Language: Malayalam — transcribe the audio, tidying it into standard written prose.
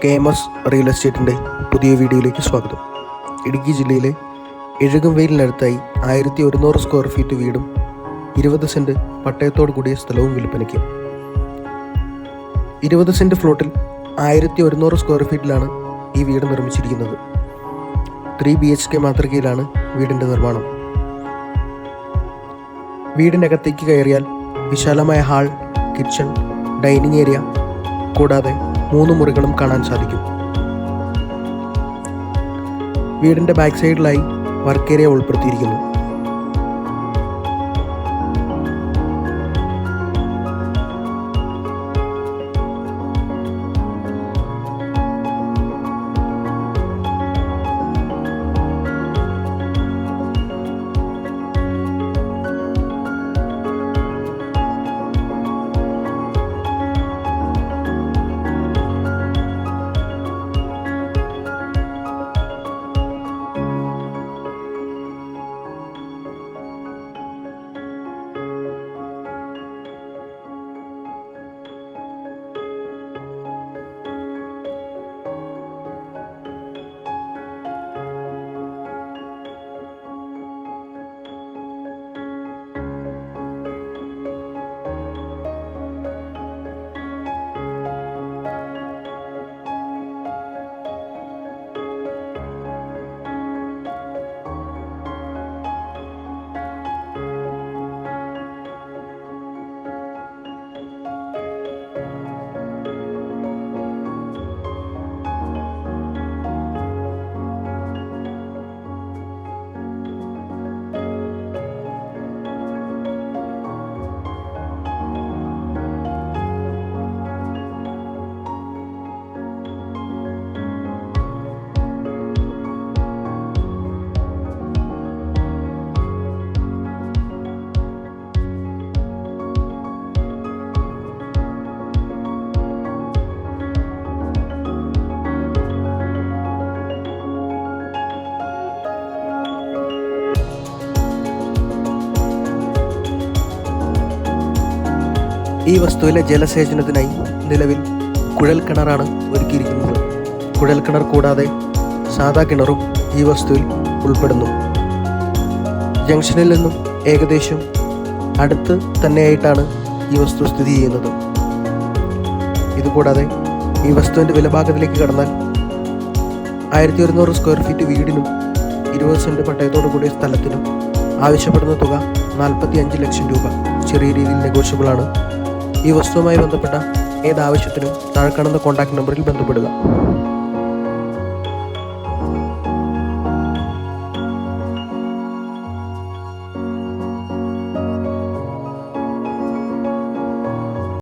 KMS റിയൽ എസ്റ്റേറ്റിൻ്റെ പുതിയ വീഡിയോയിലേക്ക് സ്വാഗതം. ഇടുക്കി ജില്ലയിലെ എഴുകുംവെയിലിനടുത്തായി 1100 സ്ക്വയർ ഫീറ്റ് വീടും 20 സെൻറ്റ് പട്ടയത്തോടു കൂടിയ സ്ഥലവും വിൽപ്പനയ്ക്ക്. 20 സെൻറ്റ് ഫ്ലോട്ടിൽ 1100 സ്ക്വയർ ഫീറ്റിലാണ് ഈ വീട് നിർമ്മിച്ചിരിക്കുന്നത്. 3 BHK മാതൃകയിലാണ് വീടിൻ്റെ നിർമ്മാണം. വീടിനകത്തേക്ക് കയറിയാൽ വിശാലമായ ഹാൾ, കിച്ചൺ, ഡൈനിങ് ഏരിയ കൂടാതെ 3 മുറികളും കാണാൻ സാധിക്കും. വീടിൻ്റെ ബാക്ക് സൈഡിലായി വർക്ക് ഏരിയ ഉൾപ്പെടുത്തിയിരിക്കുന്നു. ഈ വസ്തുവിലെ ജലസേചനത്തിനായി നിലവിൽ കുഴൽ കിണറാണ് ഒരുക്കിയിരിക്കുന്നത്. കുഴൽ കിണർ കൂടാതെ സാധാ കിണറും ഈ വസ്തുവിൽ ഉൾപ്പെടുന്നു. ജംഗ്ഷനിൽ നിന്നും ഏകദേശം അടുത്ത് തന്നെയായിട്ടാണ് ഈ വസ്തു സ്ഥിതി ചെയ്യുന്നത്. ഇതുകൂടാതെ ഈ വസ്തുവിൻ്റെ വിലഭാഗത്തിലേക്ക് കടന്നാൽ 1100 സ്ക്വയർ ഫീറ്റ് വീടിനും 20 സെൻറ്റ് പട്ടയത്തോടു കൂടിയ സ്ഥലത്തിനും ആവശ്യപ്പെടുന്ന തുക 45 ലക്ഷം രൂപ. ചെറിയ രീതിയിൽ നെഗോഷ്യബിളാണ്. ഈ വസ്തുവുമായി ബന്ധപ്പെട്ട ഏതാവശ്യത്തിനും താഴെ കാണുന്ന കോൺടാക്ട് നമ്പറിൽ ബന്ധപ്പെടുക.